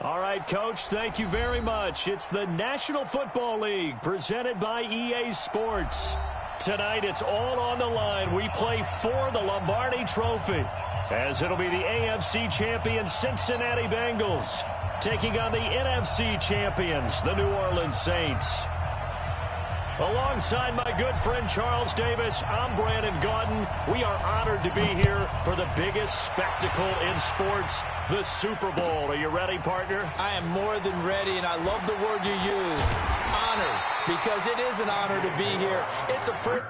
All right, Coach, thank you very much. It's the National Football League presented by EA Sports. Tonight, it's all on the line. We play for the Lombardi Trophy, as it'll be the AFC champion Cincinnati Bengals taking on the NFC champions, the New Orleans Saints. Alongside my good friend Charles Davis, I'm Brandon Gaudin. We are honored to be here for the biggest spectacle in sports, the Super Bowl. Are you ready, partner? I am more than ready, and I love the word you used, honored, because it is an honor to be here. It's a privilege.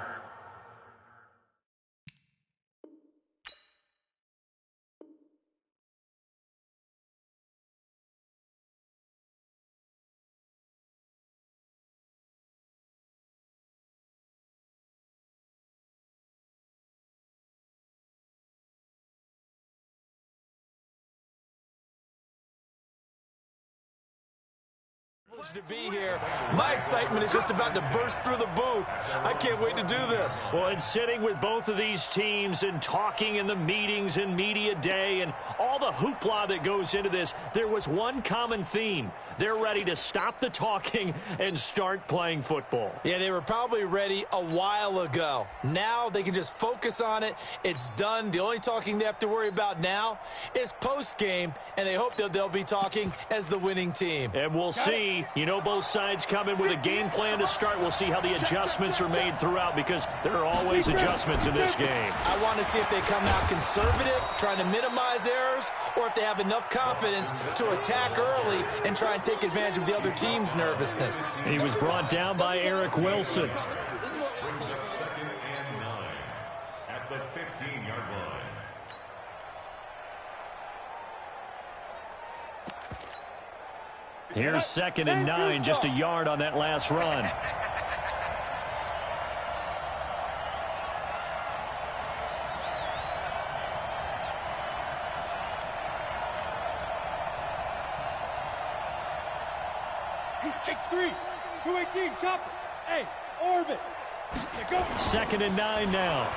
To be here. My excitement is just about to burst through the booth. I can't wait to do this. Well, and sitting with both of these teams and talking in the meetings and media day and all the hoopla that goes into this, there was one common theme. They're ready to stop the talking and start playing football. Yeah, they were probably ready a while ago. Now they can just focus on it. It's done. The only talking they have to worry about now is post-game, and they hope that they'll be talking as the winning team. And we'll see. You know, both sides come in with a game plan to start. We'll see how the adjustments are made throughout, because there are always adjustments in this game. I want to see if they come out conservative, trying to minimize errors, or if they have enough confidence to attack early and try and take advantage of the other team's nervousness. He was brought down by Eric Wilson. At the 15-yard line. Here's 2nd and 9, just a yard on that last run. He's 6'3", 218, chopper. Hey, orbit. Go. 2nd and 9 now.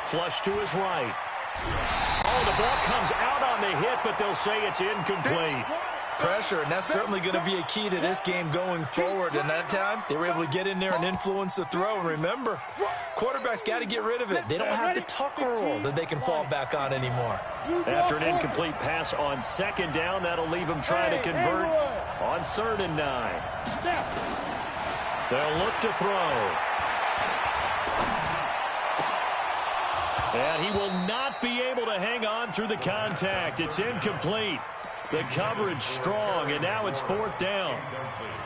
Flush to his right. Oh, the ball comes out on the hit, but they'll say it's incomplete. Pressure, and that's certainly going to be a key to this game going forward. And that time, they were able to get in there and influence the throw. And remember, quarterbacks got to get rid of it. They don't have the tucker roll that they can fall back on anymore. After an incomplete pass on 2nd down, that'll leave them trying to convert on 3rd and 9. They'll look to throw. And he will not be able to hang on through the contact. It's incomplete. The coverage strong, and now it's 4th down.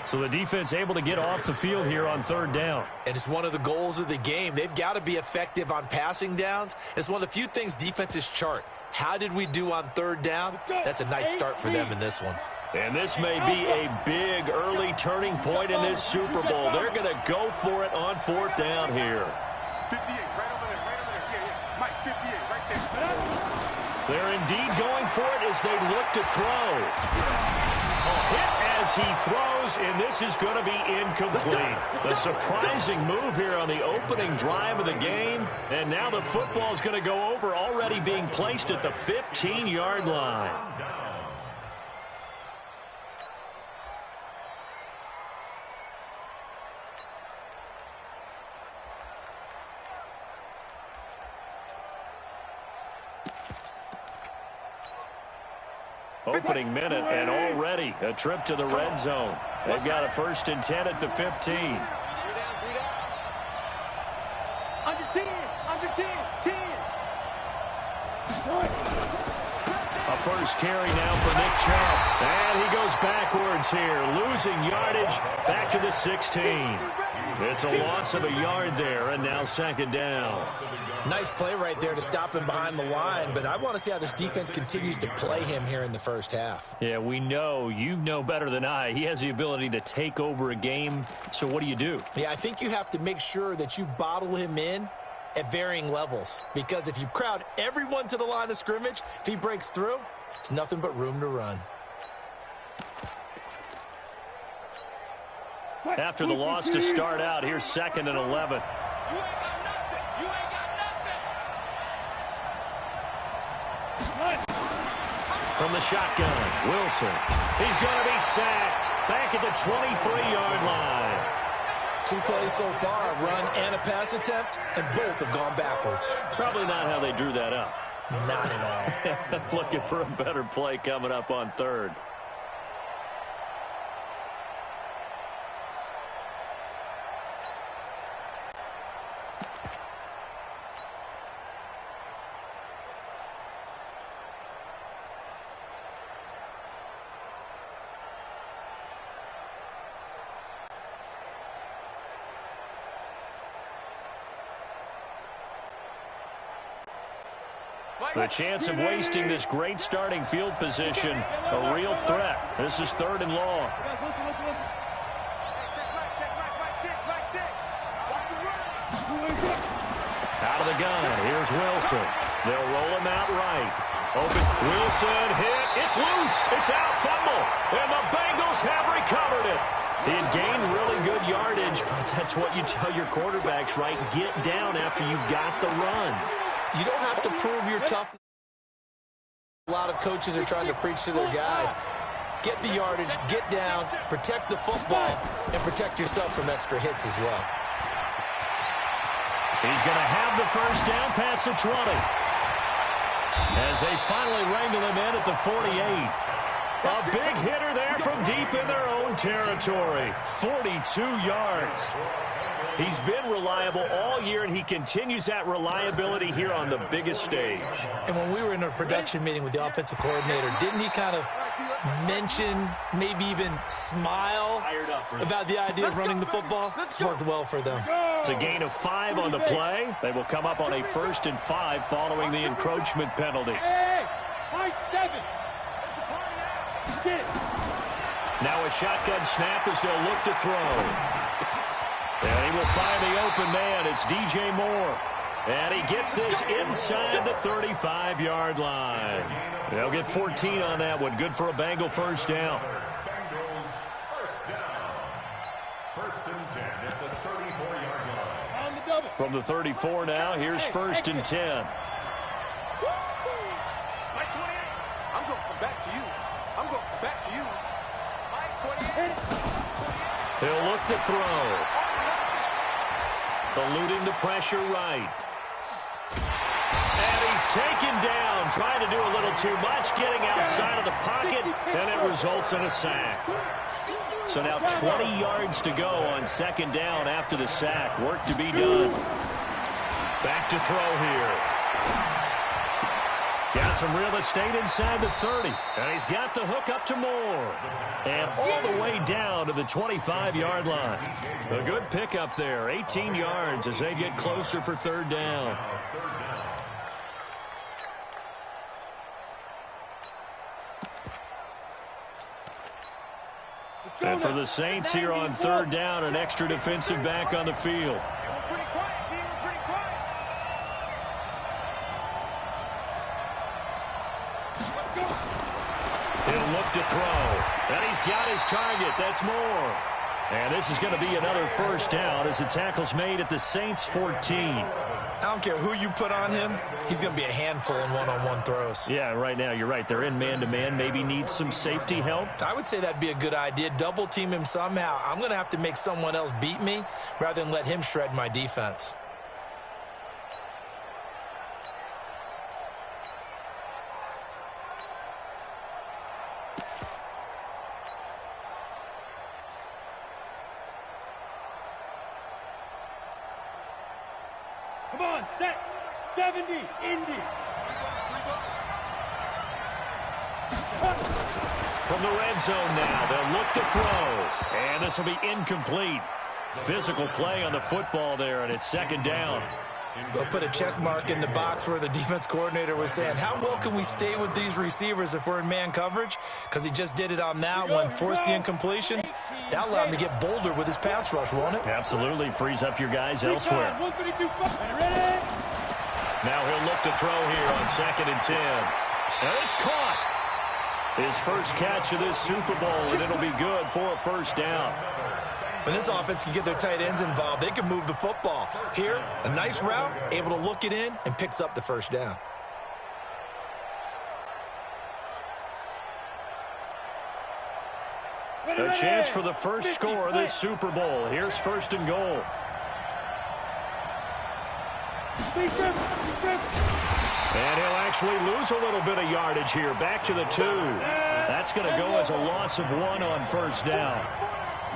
So the defense able to get off the field here on 3rd down. And it's one of the goals of the game. They've got to be effective on passing downs. It's one of the few things defenses chart. How did we do on 3rd down? That's a nice start for them in this one. And this may be a big early turning point in this Super Bowl. They're going to go for it on 4th down here. 58, right over there, right over there. Yeah. Mike, 58, right there. They're indeed going for it as they look to throw. A hit as he throws, and this is going to be incomplete. A surprising move here on the opening drive of the game, and now the football's going to go over, already being placed at the 15-yard line. Opening minute, and already a trip to the red zone. They've got a 1st and 10 at the 15. Under 10, 10. A first carry now for Nick Chubb. And he goes backwards here, losing yardage back to the 16. It's a loss of a yard there, and now 2nd down. Nice play right there to stop him behind the line, but I want to see how this defense continues to play him here in the first half. Yeah, we know. You know better than I. He has the ability to take over a game, so what do you do? Yeah, I think you have to make sure that you bottle him in at varying levels, because if you crowd everyone to the line of scrimmage, if he breaks through, it's nothing but room to run. After the loss to start out, here's 2nd and 11. From the shotgun, Wilson. He's going to be sacked. Back at the 23-yard line. 2 plays so far, a run and a pass attempt, and both have gone backwards. Probably not how they drew that up. Not at all. Looking for a better play coming up on third. The chance of wasting this great starting field position, a real threat. This is 3rd and long. Out of the gun, here's Wilson. They'll roll him out right. Open, Wilson hit, it's loose, it's out, fumble, and the Bengals have recovered it. He had gained really good yardage, but that's what you tell your quarterbacks, right? Get down after you've got the run. You don't have to prove you're tough. A lot of coaches are trying to preach to their guys. Get the yardage, get down, protect the football, and protect yourself from extra hits as well. He's going to have the first down past the 20. As they finally wrangle him in at the 48. A big hitter there from deep in their own territory. 42 yards. He's been reliable all year, and he continues that reliability here on the biggest stage. And when we were in a production meeting with the offensive coordinator, didn't he kind of mention, maybe even smile about the idea of running the football? It's worked well for them. It's a gain of 5 on the play. They will come up on a 1st and 5 following the encroachment penalty. Now a shotgun snap as they'll look to throw. And he will find the open man. It's DJ Moore. And he gets this inside the 35-yard line. They'll get 14 on that one. Good for a Bengal first down. First and 10 at the 34-yard line. From the 34 now, here's 1st and 10. Mike 28. I'm going to come back to you. I'm going to come back to you. Mike 28. He'll look to throw. Eluding the pressure right. And he's taken down, trying to do a little too much, getting outside of the pocket, and it results in a sack. So now 20 yards to go on 2nd down after the sack. Work to be done. Back to throw here. Got some real estate inside the 30, and he's got the hook up to Moore. And all the way down to the 25-yard line. A good pickup there, 18 yards as they get closer for 3rd down. And for the Saints here on 3rd down, an extra defensive back on the field. He'll look to throw. And he's got his target. That's Moore. And this is going to be another first down as the tackle's made at the Saints' 14. I don't care who you put on him. He's going to be a handful in one-on-one throws. Yeah, right now you're right. They're in man-to-man. Maybe needs some safety help. I would say that'd be a good idea. Double team him somehow. I'm going to have to make someone else beat me rather than let him shred my defense. Come on, set. 70, Indy. From the red zone now, they'll look to throw. And this will be incomplete. Physical play on the football there, and it's 2nd down. They'll put a check mark in the box where the defense coordinator was saying, how well can we stay with these receivers if we're in man coverage? Because he just did it on that one, forced the incompletion. That allowed him to get bolder with his pass rush, won't it? Absolutely. Frees up your guys elsewhere. Now he'll look to throw here on 2nd and 10. And it's caught. His first catch of this Super Bowl, and it'll be good for a first down. When this offense can get their tight ends involved, they can move the football. Here, a nice route, able to look it in, and picks up the first down. A chance for the first score of this Super Bowl. Here's first and goal. And he'll actually lose a little bit of yardage here. Back to the 2. That's going to go as a loss of 1 on first down.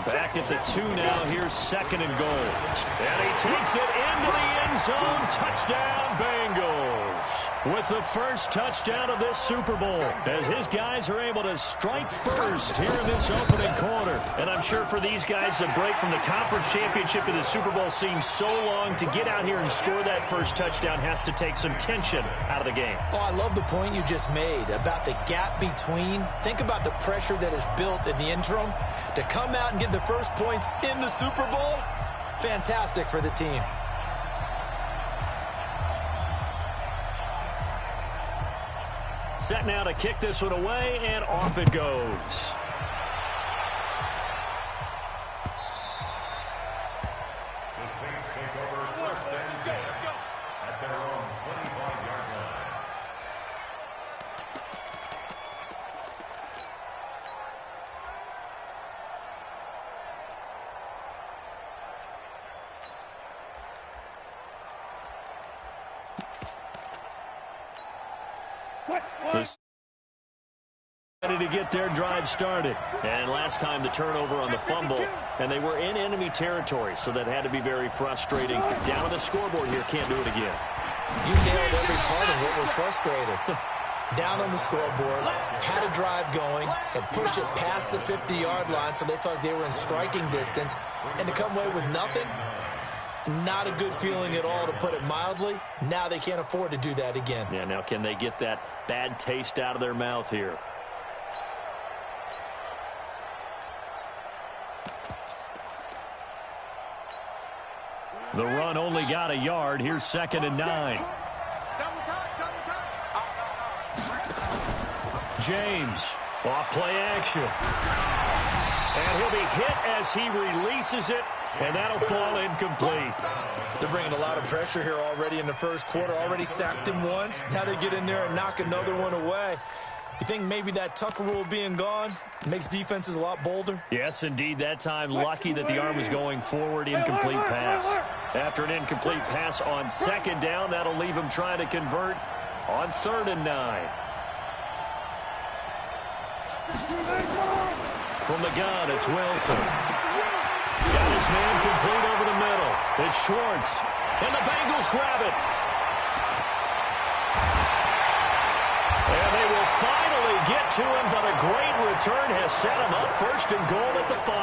Back at the 2 now. Here's second and goal. And he takes it into the end zone. Touchdown, Bengals. With the first touchdown of this Super Bowl, as his guys are able to strike first here in this opening quarter. And I'm sure for these guys, the break from the conference championship to the Super Bowl seems so long. To get out here and score that first touchdown has to take some tension out of the game. Oh, I love the point you just made about the gap between. Think about the pressure that is built in the interim. To come out and get the first points in the Super Bowl, fantastic for the team. Set now to kick this one away, and off it goes. The Saints take over first and 10 at their own 25-yard line. Ready to get their drive started. And last time the turnover on the fumble, and they were in enemy territory, so that had to be very frustrating. Down on the scoreboard here, can't do it again. You nailed every part of what was frustrating. Down on the scoreboard, had a drive going, had pushed it past the 50-yard line, so they thought they were in striking distance, and to come away with nothing, not a good feeling at all, to put it mildly. Now they can't afford to do that again. Yeah, now can they get that bad taste out of their mouth here? The run only got a yard. Here's second and 9. James, off play action. And he'll be hit as he releases it, and that'll fall incomplete. They're bringing a lot of pressure here already in the first quarter. Already sacked him once. Now they get in there and knock another one away. You think maybe that Tucker rule being gone makes defenses a lot bolder? Yes, indeed. That time, lucky that the arm was going forward. Incomplete pass. After an incomplete pass on second down, that'll leave him trying to convert on third and 9. From the gun, it's Wilson. Got his man complete over the middle. It's Schwartz. And the Bengals grab it. And they will finally get to him, but a great return has set him up first and goal at the 5.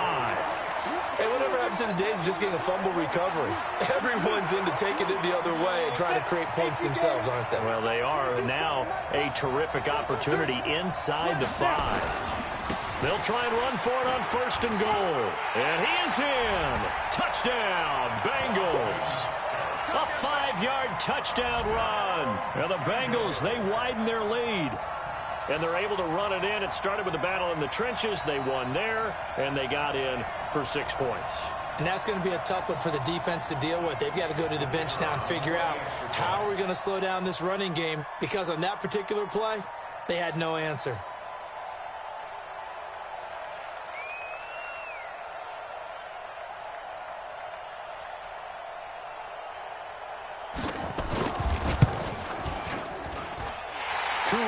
Hey, whatever happened to the days of just getting a fumble recovery? Everyone's into taking it the other way and trying to create points themselves, aren't they? Well, they are. And now a terrific opportunity inside the 5. They'll try and run for it on first and goal. And he is in. Touchdown, Bengals. A 5-yard touchdown run. And the Bengals, they widen their lead. And they're able to run it in. It started with a battle in the trenches. They won there, and they got in for 6 points. And that's going to be a tough one for the defense to deal with. They've got to go to the bench now and figure out how are we going to slow down this running game, because on that particular play, they had no answer.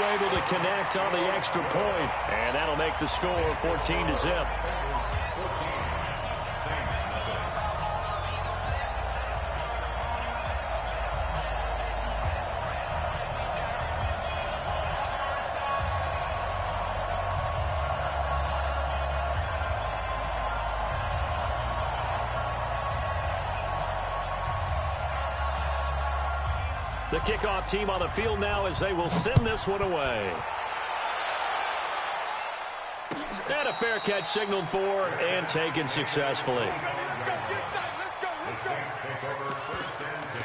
Able to connect on the extra point, and that'll make the score 14-0. The kickoff team on the field now as they will send this one away. And a fair catch signaled for and taken successfully. The Saints take over first and 10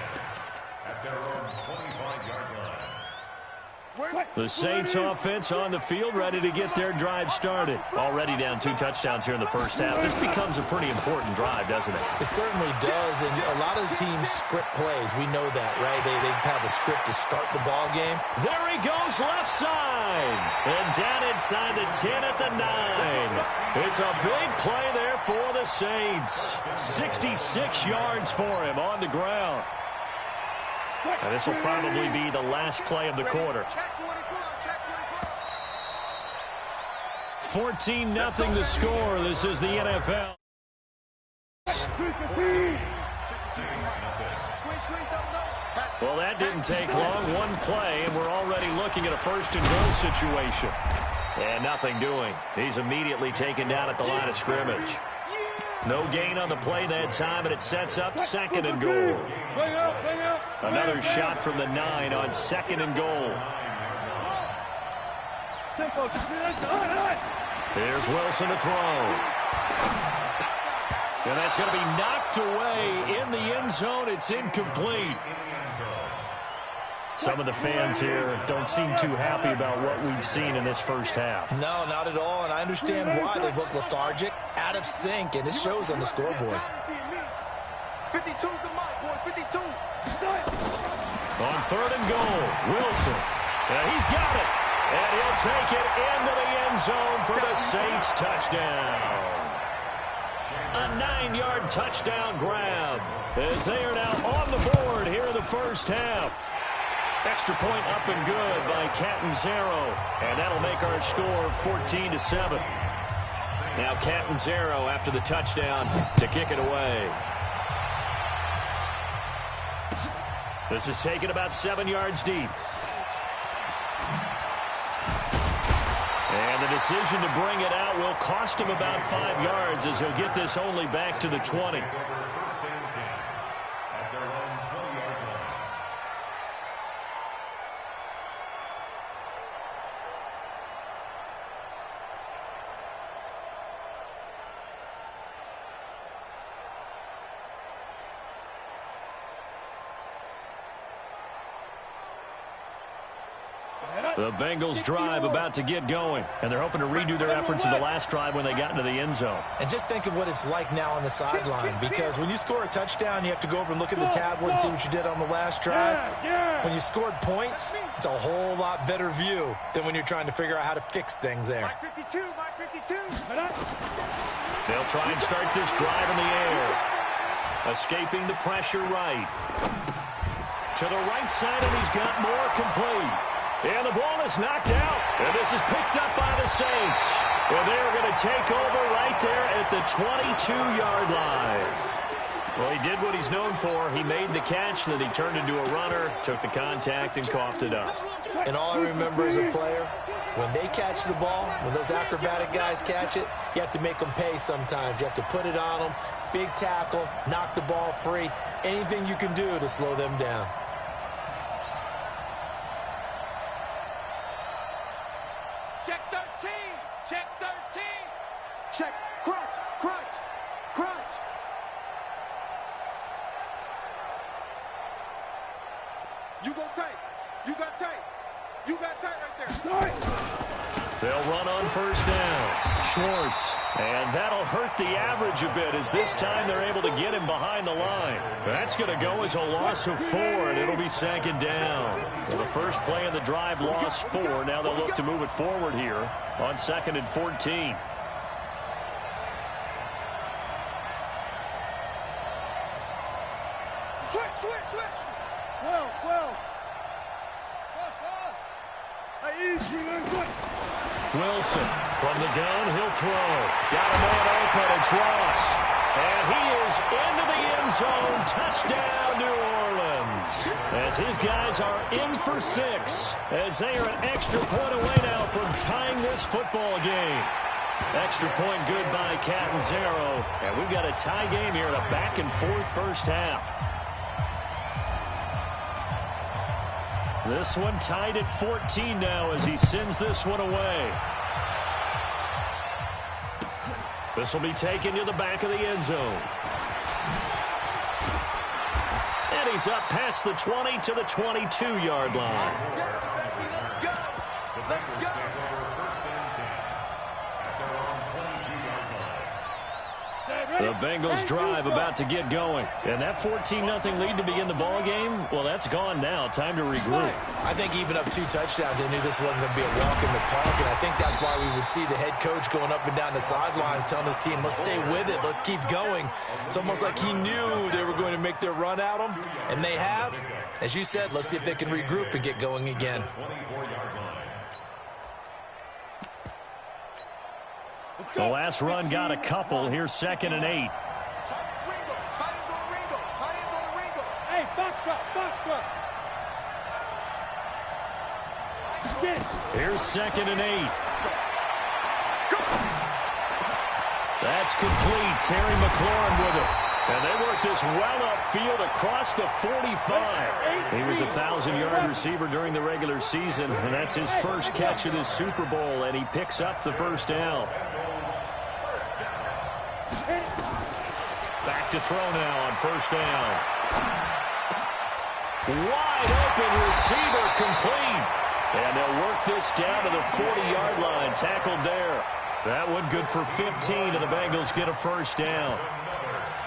at their own 25-yard line. The Saints offense on the field, ready to get their drive started. Already down 2 touchdowns here in the first half. This becomes a pretty important drive, doesn't it? It certainly does, and a lot of the teams script plays. We know that, right? They have a script to start the ball game. There he goes, left side. And down inside the 10 at the 9. It's a big play there for the Saints. 66 yards for him on the ground. And this will probably be the last play of the quarter. 14-0 the score. This is the NFL. Well, that didn't take long. One play, and we're already looking at a first-and-goal situation. And nothing doing. He's immediately taken down at the line of scrimmage. No gain on the play that time, and it sets up 2nd and goal. Another shot from the 9 on 2nd and goal. Here's Wilson to throw. And that's going to be knocked away in the end zone. It's incomplete. Some of the fans here don't seem too happy about what we've seen in this first half. No, not at all, and I understand why. They've looked lethargic, out of sync, and it shows on the scoreboard. 52's the mic, boys, 52. On 3rd and goal, Wilson. He's got it. And he'll take it into the end zone for the Saints touchdown. A 9-yard touchdown grab as they are now on the board here in the first half. Extra point up and good by Catanzaro. And that'll make our score 14-7. Now Catanzaro after the touchdown to kick it away. This is taken about 7 yards deep. And the decision to bring it out will cost him about 5 yards as he'll get this only back to the 20. The Bengals drive about to get going, and they're hoping to redo their efforts in the last drive when they got into the end zone. And just think of what it's like now on the sideline, because when you score a touchdown, you have to go over and look at the tablet and see what you did on the last drive. When you scored points, it's a whole lot better view than when you're trying to figure out how to fix things there. They'll try and start this drive in the air. Escaping the pressure right. To the right side, and he's got more complete. And the ball is knocked out. And this is picked up by the Saints. Well, they're going to take over right there at the 22-yard line. Well, he did what he's known for. He made the catch, then he turned into a runner, took the contact, and coughed it up. And all I remember as a player, when they catch the ball, when those acrobatic guys catch it, you have to make them pay sometimes. You have to put it on them, big tackle, knock the ball free, anything you can do to slow them down. Check 13. Check 13. Check. Crunch. Crunch. Crunch. You go tight. You got tight. You got tight right there. They'll run on first down. Schwartz. And that'll hurt the average a bit as this time they're able to get him behind the line. That's going to go as a loss of 4, and it'll be 2nd down. Well, the first play of the drive lost 4. Now they'll look to move it forward here on 2nd and 14. Switch. Wilson from the gun, he'll throw. Got a man open, it's Ross. And he is into the end zone. Touchdown, New Orleans. As his guys are in for 6. As they are an extra point away now from tying this football game. Extra point good by Catanzaro. And we've got a tie game here in a back-and-forth first half. This one tied at 14 now as he sends this one away. This will be taken to the back of the end zone. And he's up past the 20 to the 22-yard line. Bengals take over first and 10 at their own 22-yard line. The Bengals drive about to get going. And that 14-0 lead to begin the ball game, well, that's gone now. Time to regroup. I think even up 2 touchdowns, they knew this wasn't going to be a walk in the park, and I think that's why we would see the head coach going up and down the sidelines telling his team, let's stay with it, let's keep going. It's almost like he knew they were going to make their run at him, and they have. As you said, let's see if they can regroup and get going again. 24-yard line. The last run got a couple. Here's 2nd and 8. Tight ends on the Ringo. Tight ends on the Ringo. Hey, box truck. Here's 2nd and 8. That's complete. Terry McLaurin with it. And they work this well upfield across the 45. He was a 1,000-yard receiver during the regular season, and that's his first catch of this Super Bowl, and he picks up the first down. Back to throw now on first down. Wide open receiver complete. And they'll work this down to the 40-yard line. Tackled there. That one good for 15, and the Bengals get a first down.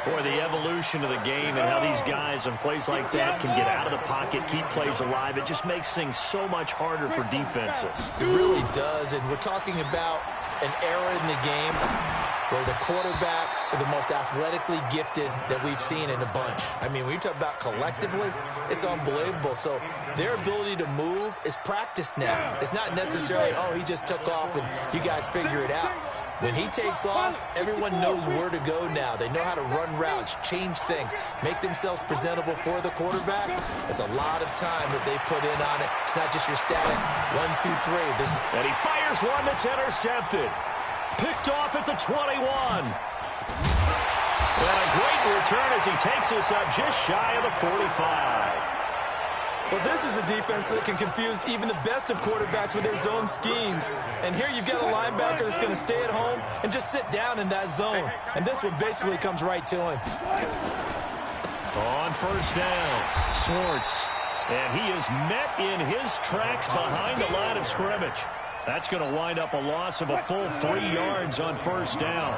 Boy, the evolution of the game and how these guys in plays like that can get out of the pocket, keep plays alive, it just makes things so much harder for defenses. It really does, and we're talking about an era in the game where the quarterbacks are the most athletically gifted that we've seen in a bunch. I mean, when you talk about collectively, it's unbelievable. So their ability to move is practiced now. It's not necessarily, oh, he just took off and you guys figure it out. When he takes off, everyone knows where to go now. They know how to run routes, change things, make themselves presentable for the quarterback. It's a lot of time that they put in on it. It's not just your static 1, 2, 3. And he fires one that's intercepted. Picked off at the 21. And a great return as he takes us up just shy of the 45. Well, this is a defense that can confuse even the best of quarterbacks with their zone schemes. And here you've got a linebacker that's going to stay at home and just sit down in that zone. And this one basically comes right to him. On first down, Swartz. And he is met in his tracks behind the line of scrimmage. That's going to wind up a loss of a full 3 yards on first down.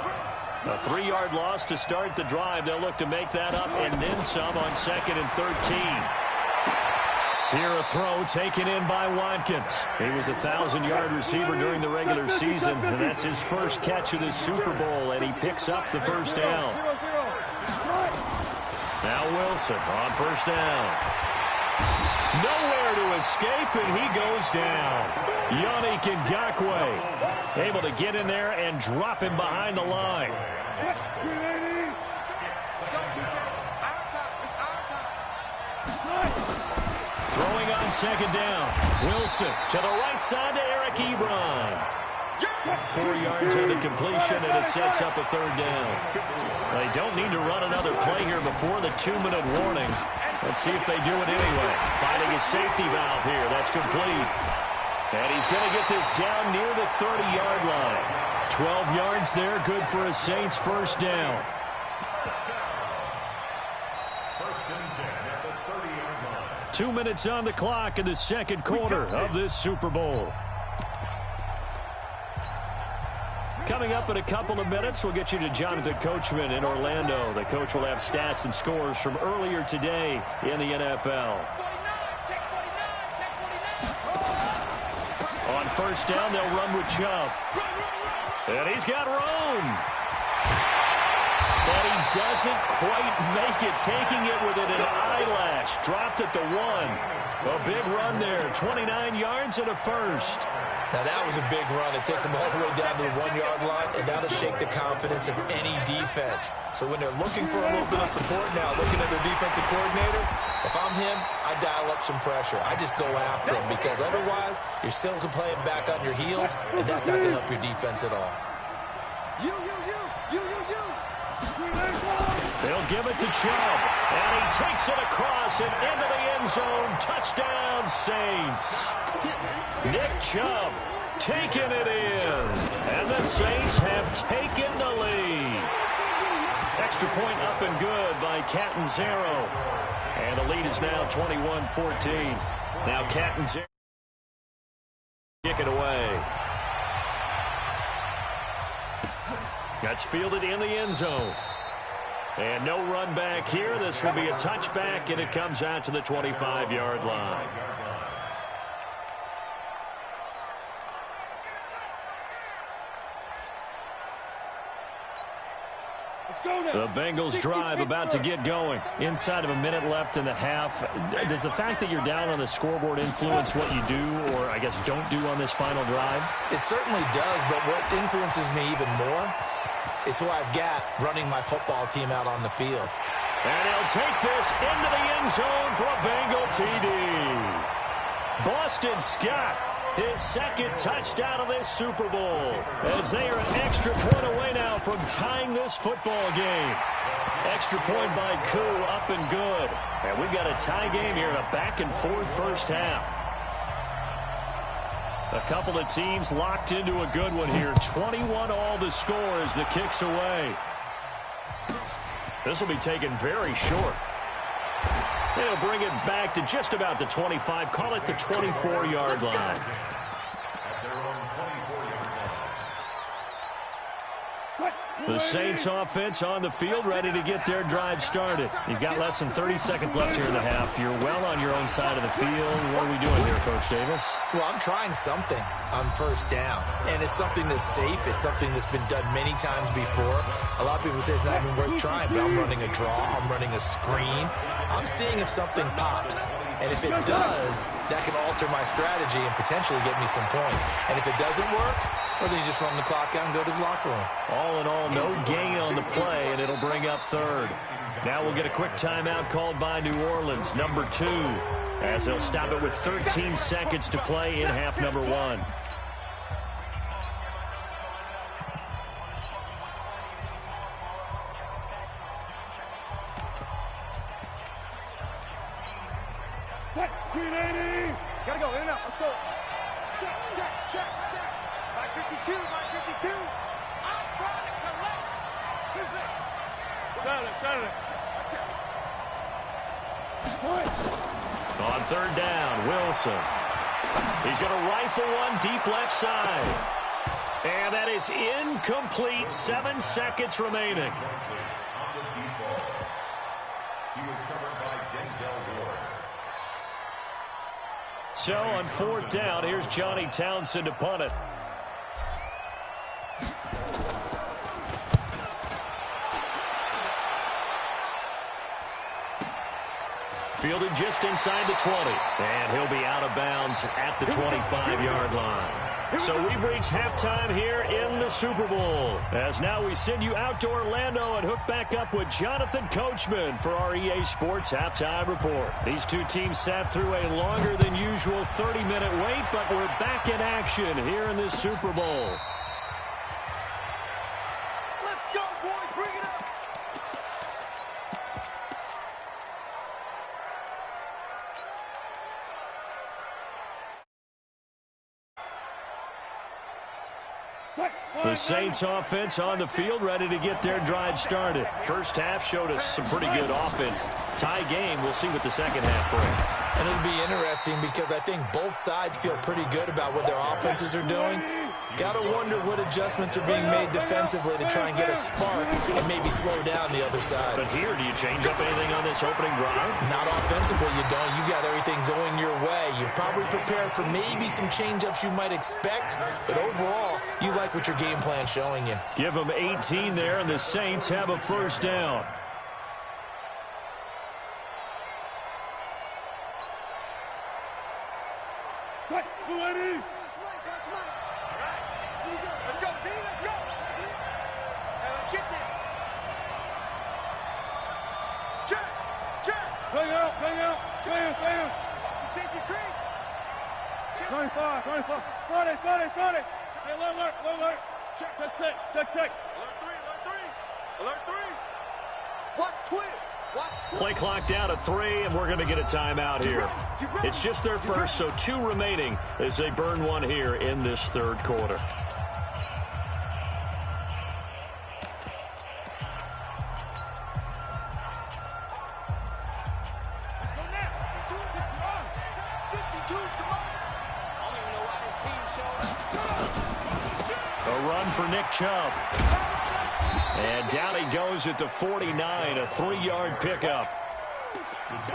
A 3-yard loss to start the drive. They'll look to make that up and then some on 2nd and 13. Here a throw taken in by Watkins. He was a 1,000-yard receiver during the regular season, and that's his first catch of this Super Bowl, and he picks up the first down. Now Wilson on first down. Nowhere to escape, and he goes down. Yannick Ngakoue able to get in there and drop him behind the line. Throwing on second down. Wilson to the right side to Eric Ebron. 4 yards on the completion, and it sets up a third down. They don't need to run another play here before the 2-minute warning. Let's see if they do it anyway. Finding a safety valve here. That's complete. And he's going to get this down near the 30-yard line. 12 yards there, good for a Saints first down. First and 10 at the 30-yard line. 2 minutes on the clock in the second quarter of this Super Bowl. Coming up in a couple of minutes, we'll get you to Jonathan Coachman in Orlando. The coach will have stats and scores from earlier today in the NFL. On first down, they'll run with Chubb. And he's got room. But he doesn't quite make it, taking it within an eyelash. Dropped at the 1. A big run there, 29 yards and a first. Now, that was a big run. It takes them all the way down to the 1-yard line, and that'll shake the confidence of any defense. So when they're looking for a little bit of support now, looking at their defensive coordinator, if I'm him, I dial up some pressure. I just go after him, because otherwise you're still playing back on your heels, and that's not going to help your defense at all. They'll give it to Chubb, and he takes it across and into the end zone. Touchdown, Saints. Nick Chubb taking it in, and the Saints have taken the lead. Extra point up and good by Catanzaro, and the lead is now 21-14. Now Catanzaro kick it away. That's fielded in the end zone. And no run back here. This will be a touchback, and it comes out to the 25-yard line. The Bengals drive about to get going. Inside of a minute left in the half. Does the fact that you're down on the scoreboard influence what you do, or I guess don't do on this final drive? It certainly does, but what influences me even more is who I've got running my football team out on the field. And he'll take this into the end zone for a Bengal TD. Boston Scott, his second touchdown of this Super Bowl, as they are an extra point away now from tying this football game. Extra point by Koo, up and good. And we've got a tie game here in a back-and-forth first half. A couple of teams locked into a good one here. 21 all the score as the kick's away. This will be taken very short. They'll bring it back to just about the 25. Call it the 24-yard line. The Saints offense on the field, ready to get their drive started. You've got less than 30 seconds left here in the half. You're well on your own side of the field. What are we doing here, Coach Davis? Well, I'm trying something on first down, and it's something that's safe. It's something that's been done many times before. A lot of people say it's not even worth trying, but I'm running a draw. I'm running a screen. I'm seeing if something pops. And if it does, that can alter my strategy and potentially get me some points. And if it doesn't work, well, then you just run the clock out and go to the locker room. All in all, no gain on the play, and it'll bring up third. Now we'll get a quick timeout called by New Orleans, number 2, as they'll stop it with 13 seconds to play in half number 1. Gotta go, in and out, let's go. Check, check, check, check. My 52, my 52. I'm trying to collect. Got it. On third down, Wilson. He's going to rifle one deep left side. And that is incomplete. 7 seconds remaining. So on fourth down, here's Johnny Townsend to punt it. Fielded just inside the 20. And he'll be out of bounds at the 25-yard line. So we've reached halftime here in the Super Bowl. As now we send you out to Orlando and hook back up with Jonathan Coachman for our EA Sports Halftime Report. These two teams sat through a longer than usual 30-minute wait, but we're back in action here in this Super Bowl. Let's go, boys, bring it up. The Saints offense on the field, ready to get their drive started. First half showed us some pretty good offense. Tie game, we'll see what the second half brings. And it'll be interesting because I think both sides feel pretty good about what their offenses are doing. Got to wonder what adjustments are being made defensively to try and get a spark and maybe slow down the other side. But here, do you change up anything on this opening drive? Not offensively, you don't. You got everything going your way. You've probably prepared for maybe some change-ups you might expect, but overall, you like what your game plan's showing you. Give them 18 there, and the Saints have a first down. Let's go, D, let's go. Hey, let's get there. Check, check. Bring out. Bam. It's a safety creek. 25. 40. Hey, low alert. Check. Alert three. Watch twist. Play clock down to 3, and we're going to get a timeout here. It's just their first, so 2 remaining as they burn one here in this third quarter. A run for Nick Chubb. And down he goes at the 49, a 3-yard pickup.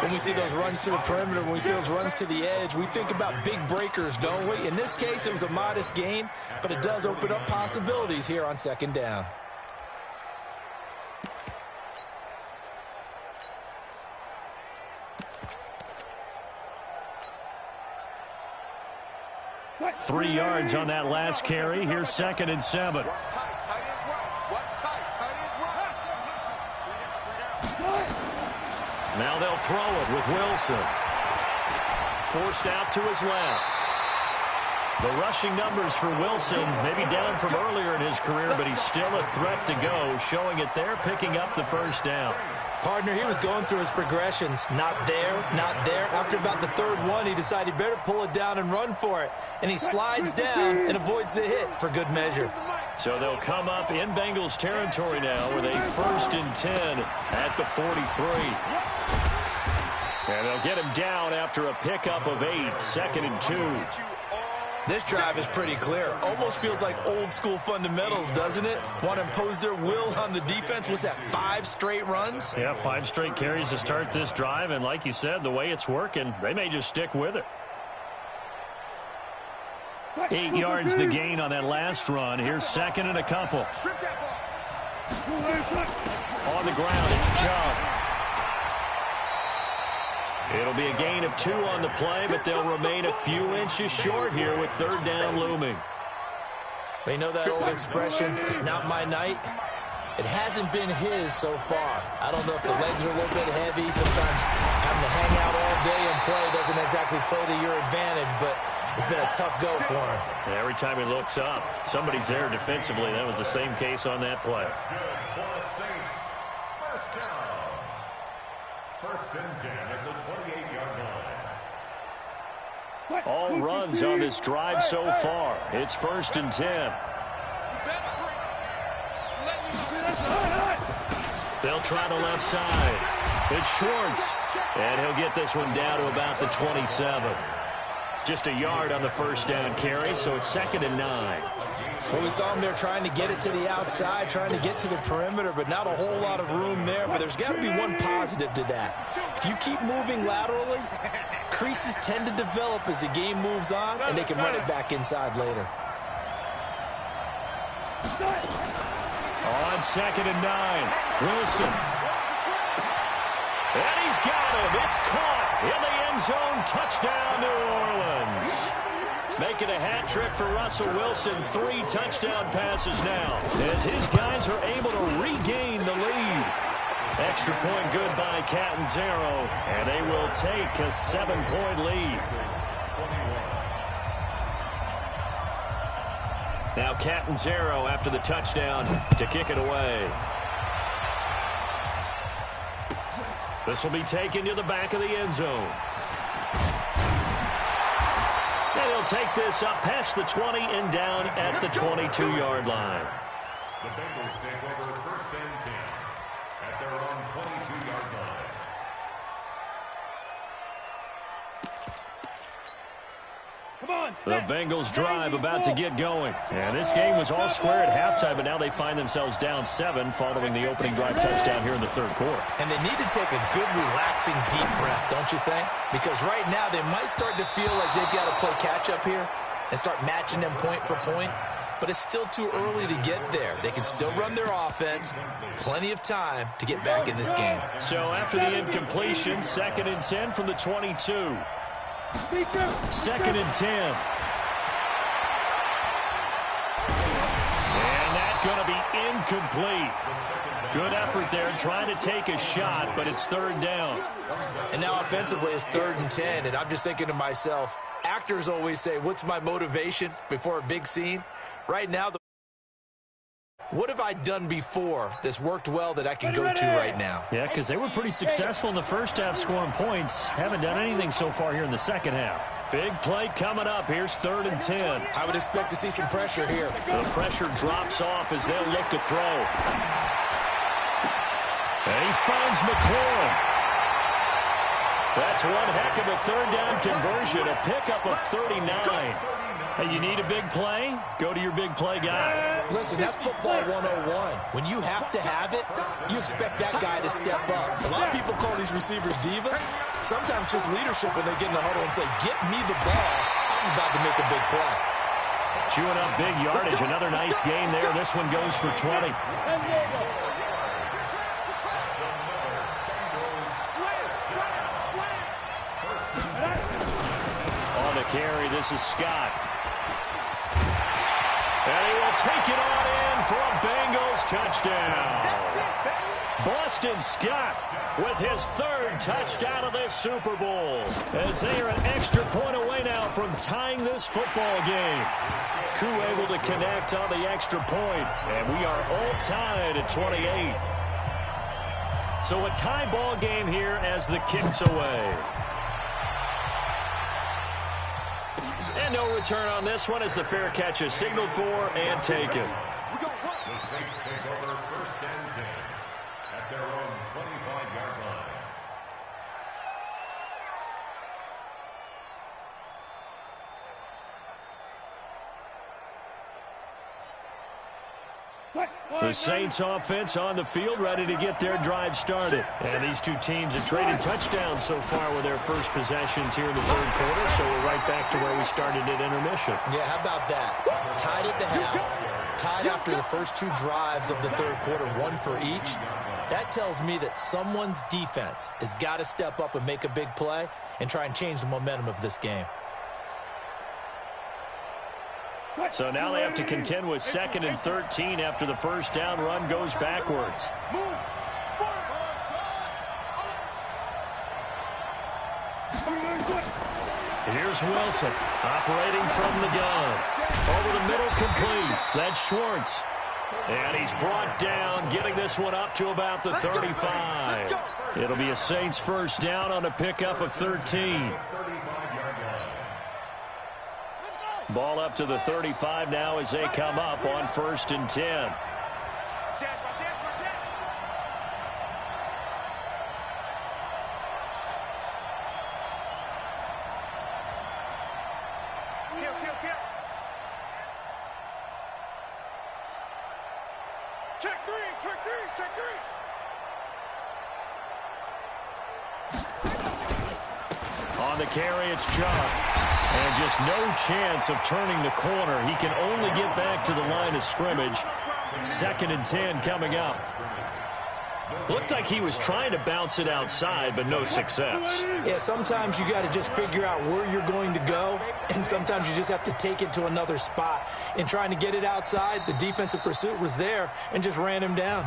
When we see those runs to the perimeter, when we see those runs to the edge, we think about big breakers, don't we? In this case, it was a modest gain, but it does open up possibilities here on second down. Right. 3 yards on that last carry. Here's 2nd and 7. Now they'll throw it with Wilson. Forced out to his left. The rushing numbers for Wilson, maybe down from earlier in his career, but he's still a threat to go, showing it there, picking up the first down. Partner, he was going through his progressions. Not there, not there. After about the 3rd one, he decided he better pull it down and run for it. And he slides down and avoids the hit for good measure. So they'll come up in Bengals territory now with a 1st and 10 at the 43. And they'll get him down after a pickup of 8, 2nd and 2. This drive is pretty clear. Almost feels like old school fundamentals, doesn't it? Want to impose their will on the defense. Was that 5 straight runs? Yeah, 5 straight carries to start this drive. And like you said, the way it's working, they may just stick with it. 8 yards the gain on that last run. Here's 2nd and a couple. On the ground, it's Chubb. It'll be a gain of 2 on the play, but they'll remain a few inches short here with 3rd down looming. They know that old expression, it's not my night. It hasn't been his so far. I don't know if the legs are a little bit heavy. Sometimes having to hang out all day and play doesn't exactly play to your advantage, but it's been a tough go for him. And every time he looks up, somebody's there defensively. That was the same case on that play. First and 10 at the 28-yard line. All runs on this drive so far. It's 1st and 10. They'll try the left side. It's Schwartz. And he'll get this one down to about the 27. Just a yard on the 1st down carry, so it's 2nd and 9. Well, we saw him there trying to get it to the outside, trying to get to the perimeter, but not a whole lot of room there. But there's got to be one positive to that. If you keep moving laterally, creases tend to develop as the game moves on, and they can run it back inside later. On 2nd and 9, Wilson. And he's got him. It's caught in the end zone. Touchdown, New Orleans. Making a hat trick for Russell Wilson. 3 touchdown passes now as his guys are able to regain the lead. Extra point good by Catanzaro, and they will take a 7-point lead. Now Catanzaro after the touchdown to kick it away. This will be taken to the back of the end zone. And he'll take this up past the 20 and down at the 22-yard line. The Bengals take over 1st and 10 at their own 22-yard line. The Bengals drive about to get going. And this game was all square at halftime, but now they find themselves down 7 following the opening drive touchdown here in the 3rd quarter. And they need to take a good, relaxing, deep breath, don't you think? Because right now they might start to feel like they've got to play catch-up here and start matching them point for point. But it's still too early to get there. They can still run their offense. Plenty of time to get back in this game. So after the incompletion, 2nd and 10 from the 22. 2nd and 10. And that's going to be incomplete. Good effort there trying to take a shot, but it's 3rd down. And now offensively it's 3rd and 10, and I'm just thinking to myself, actors always say, what's my motivation before a big scene? Right now, what have I done before that's worked well that I can go to right now? Yeah, because they were pretty successful in the first half scoring points. Haven't done anything so far here in the second half. Big play coming up. Here's 3rd and 10. I would expect to see some pressure here. The pressure drops off as they'll look to throw. And he finds McLaurin. That's one heck of a 3rd down conversion, a pickup of 39. Hey, you need a big play? Go to your big play guy. Listen, that's football 101. When you have to have it, you expect that guy to step up. A lot of people call these receivers divas. Sometimes just leadership when they get in the huddle and say, get me the ball. I'm about to make a big play. Chewing up big yardage. Another nice gain there. This one goes for 20. On the carry, this is Scott. And he will take it on in for a Bengals touchdown. Boston Scott with his third touchdown of this Super Bowl, as they are an extra point away now from tying this football game. Crew able to connect on the extra point, and we are all tied at 28. So a tie ball game here as the kick's away. And no return on this one as the fair catch is signaled for and taken. The Saints take over 1st and 10 at their own 25-yard line. The Saints offense on the field, ready to get their drive started. And these two teams have traded touchdowns so far with their first possessions here in the third quarter, so we're right back to where we started at intermission. Yeah, how about that? Tied at the half, tied after the first two drives of the third quarter, one for each. That tells me that someone's defense has got to step up and make a big play and try and change the momentum of this game. So now they have to contend with 2nd and 13 after the first down run goes backwards. Here's Wilson operating from the gun. Over the middle, complete. That's Schwartz. And he's brought down, getting this one up to about the 35. It'll be a Saints first down on a pickup of 13. Ball up to the 35 now as they come up on 1st and 10. Check three. On the carry, it's Chubb. And just no chance of turning the corner. He can only get back to the line of scrimmage. 2nd and 10 coming up. Looked like he was trying to bounce it outside, but no success. Yeah, sometimes you got to just figure out where you're going to go, and sometimes you just have to take it to another spot. In trying to get it outside, the defensive pursuit was there and just ran him down.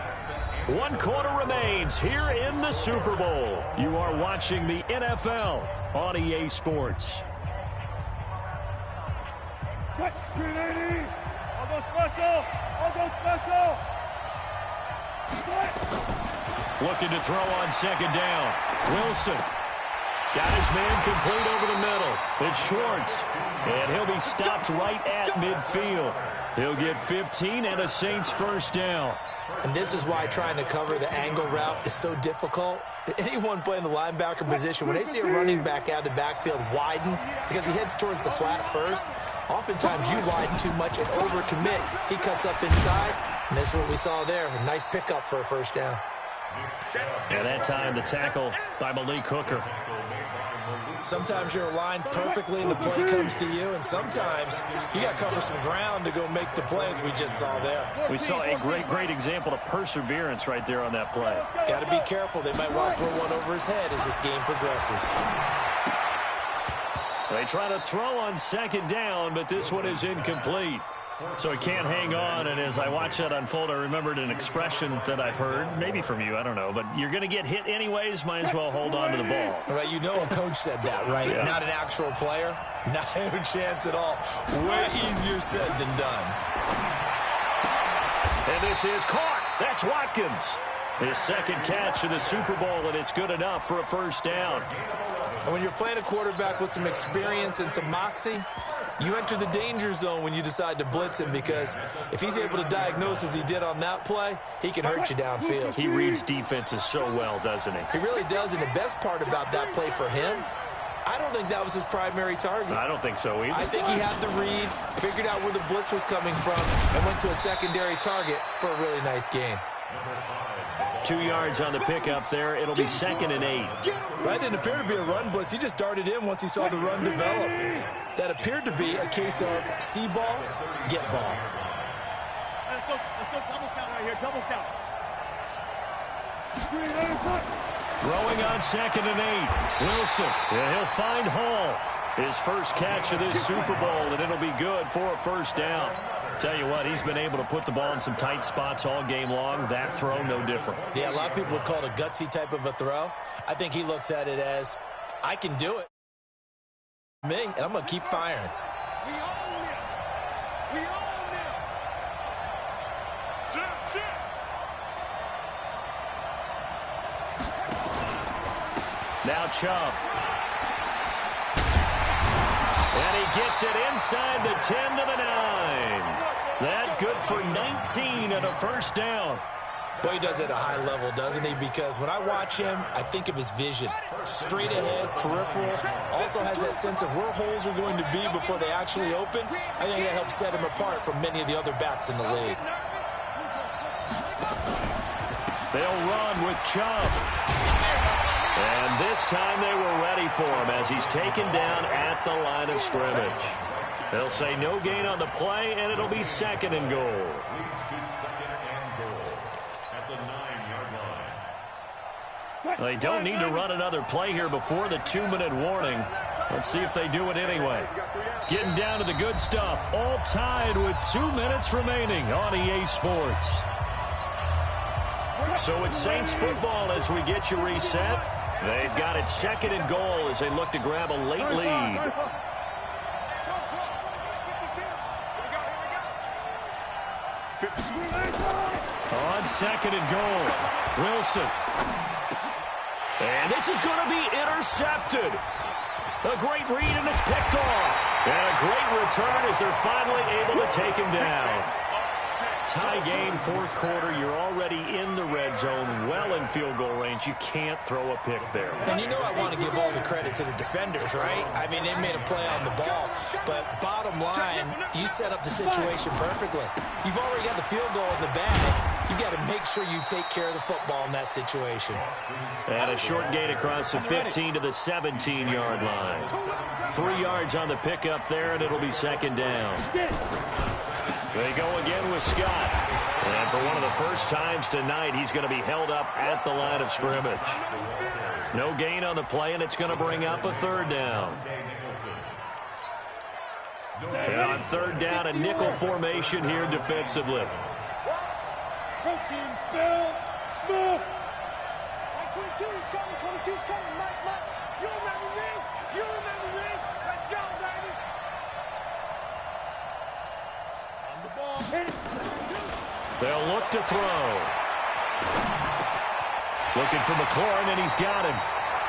1 quarter remains here in the Super Bowl. You are watching the NFL on EA Sports. Looking to throw on 2nd down. Wilson got his man complete over the middle. It's Schwartz, and he'll be stopped right at midfield. He'll get 15 and a Saints first down. And this is why trying to cover the angle route is so difficult. Anyone playing the linebacker position, when they see a running back out of the backfield widen because he heads towards the flat first, oftentimes you widen too much and overcommit. He cuts up inside, and that's what we saw there. A nice pickup for a first down. And that time, the tackle by Malik Hooker. Sometimes you're aligned perfectly and the play comes to you, and sometimes you got to cover some ground to go make the plays we just saw there. We saw a great example of perseverance right there on that play. Got to be careful. They might want to throw one over his head as this game progresses. They try to throw on 2nd down, but this one is incomplete. So he can't hang on, and as I watch that unfold, I remembered an expression that I've heard, maybe from you, I don't know, but you're going to get hit anyways, might as well hold on to the ball. Right, you know a coach said that, right? Yeah. Not an actual player. No chance at all. Way easier said than done. And this is caught. That's Watkins. His 2nd catch of the Super Bowl, and it's good enough for a first down. And when you're playing a quarterback with some experience and some moxie, you enter the danger zone when you decide to blitz him, because if he's able to diagnose as he did on that play, he can hurt you downfield. He reads defenses so well, doesn't he? He really does, and the best part about that play for him I don't think that was his primary target. I don't think so either. I think he had the read, figured out where the blitz was coming from, and went to a secondary target for a really nice gain. 2 yards on the pickup there. It'll be 2nd and 8. That didn't appear to be a run blitz. He just darted in once he saw the run develop. That appeared to be a case of see ball, get ball. Let's go double count right here. Double count. Throwing on 2nd and 8. Wilson. Yeah, he'll find Hall. His first catch of this Super Bowl, and it'll be good for a first down. Tell you what, he's been able to put the ball in some tight spots all game long. That throw, no different. Yeah, a lot of people would call it a gutsy type of a throw. I think he looks at it as, I can do it. Me, and I'm going to keep firing. We own them. We own them. Shit. Now Chubb. And he gets it inside the 10 to the 9. That good for 19 and a first down. Boy, he does it at a high level, doesn't he? Because when I watch him, I think of his vision. Straight ahead, peripheral. Also has that sense of where holes are going to be before they actually open. I think that helps set him apart from many of the other backs in the league. They'll run with Chubb. And this time they were ready for him as he's taken down at the line of scrimmage. They'll say no gain on the play, and it'll be 2nd and goal. Leads to 2nd and goal at the 9-yard line. They don't need to run another play here before the 2-minute warning. Let's see if they do it anyway. Getting down to the good stuff. All tied with 2 minutes remaining on EA Sports. So it's Saints football as we get you reset. They've got it 2nd and goal as they look to grab a late lead. On 2nd and goal, Wilson. And this is going to be intercepted. A great read, and it's picked off. And a great return as they're finally able to take him down. Tie game, 4th quarter. You're already in the red zone, well in field goal range. You can't throw a pick there. And you know I want to give all the credit to the defenders, right? I mean, they made a play on the ball. But bottom line, you set up the situation perfectly. You've already got the field goal in the bag. You've got to make sure you take care of the football in that situation. And a short gain across the 15 to the 17-yard line. 3 yards on the pickup there, and it'll be 2nd down. They go again with Scott. And for one of the first times tonight, he's going to be held up at the line of scrimmage. No gain on the play, and it's going to bring up a 3rd down. And on 3rd down, a nickel formation here defensively. Protein spell. Smoke. 22's coming. 22's coming. Mike. You remember me? Let's go, baby. They'll look to throw. Looking for McLaurin, and he's got him.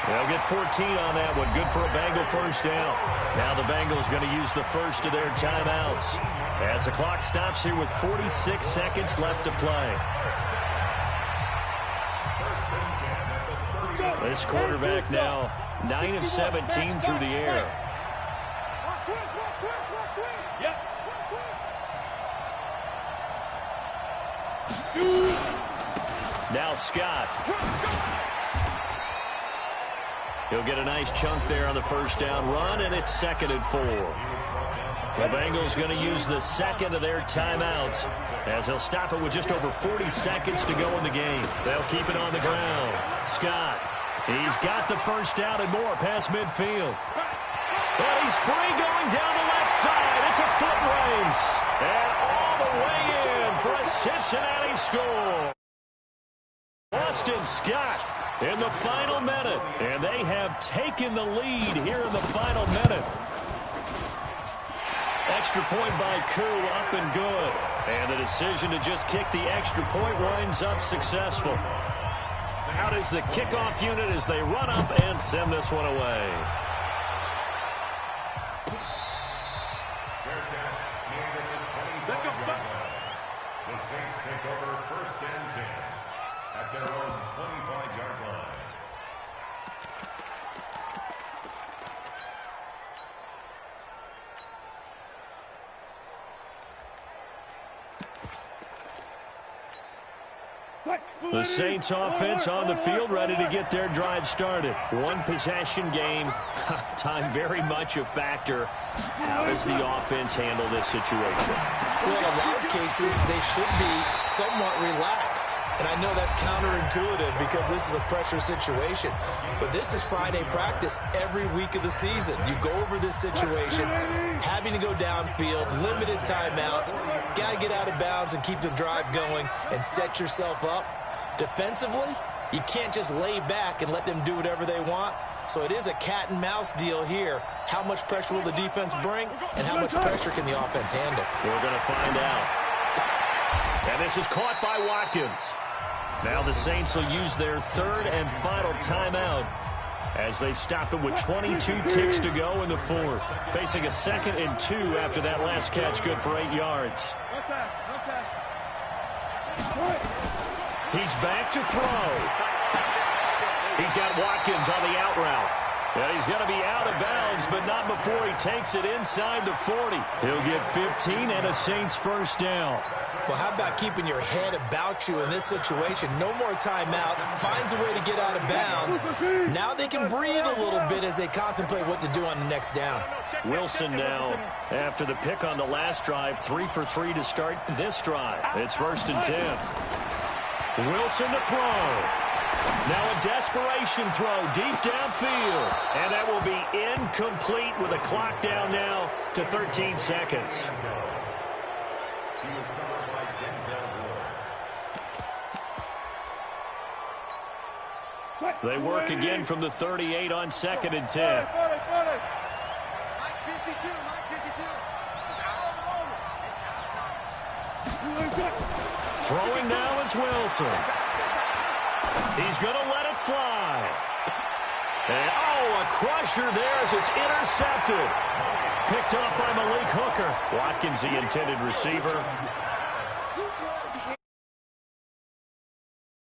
They'll get 14 on that one. Good for a Bengal first down. Now the Bengals going to use the first of their timeouts as the clock stops here with 46 seconds left to play. This quarterback now 9 of 17 through the air. Now Scott. He'll get a nice chunk there on the first down run, and it's 2nd and 4. The Bengals going to use the second of their timeouts as they'll stop it with just over 40 seconds to go in the game. They'll keep it on the ground. Scott, he's got the first down and more past midfield. And he's free going down the left side. It's a foot race. And all the way in for a Cincinnati score. Boston Scott in the final minute. And they have taken the lead here in the final minute. Extra point by Koo, up and good. And the decision to just kick the extra point winds up successful. Out is the kickoff unit as they run up and send this one away. Let's go. The Saints take over 1st and 10 at their own 25-yard line. The Saints offense on the field, ready to get their drive started. One possession game. Time very much a factor. How does the offense handle this situation? Well, in a lot of cases, they should be somewhat relaxed. And I know that's counterintuitive because this is a pressure situation. But this is Friday practice every week of the season. You go over this situation, having to go downfield, limited timeouts, got to get out of bounds and keep the drive going and set yourself up. Defensively, you can't just lay back and let them do whatever they want. So it is a cat and mouse deal here. How much pressure will the defense bring, and how much pressure can the offense handle? We're going to find out. And this is caught by Watkins. Now the Saints will use their third and final timeout as they stop it with 22 ticks to go in the fourth. Facing a 2nd and 2 after that last catch, good for 8 yards. He's back to throw. He's got Watkins on the out route. And he's going to be out of bounds, but not before he takes it inside the 40. He'll get 15 and a Saints first down. Well, how about keeping your head about you in this situation? No more timeouts. Finds a way to get out of bounds. Now they can breathe a little bit as they contemplate what to do on the next down. Wilson now, after the pick on the last drive, 3 for 3 to start this drive. It's 1st and 10. Wilson to throw. Now a desperation throw deep downfield. And that will be incomplete with a clock down now to 13 seconds. They work again from the 38 on 2nd and 10. Mike 52, Mike 52. It's out. Throwing now is Wilson. He's going to let it fly. And, oh, a crusher there as it's intercepted. Picked up by Malik Hooker. Watkins, the intended receiver.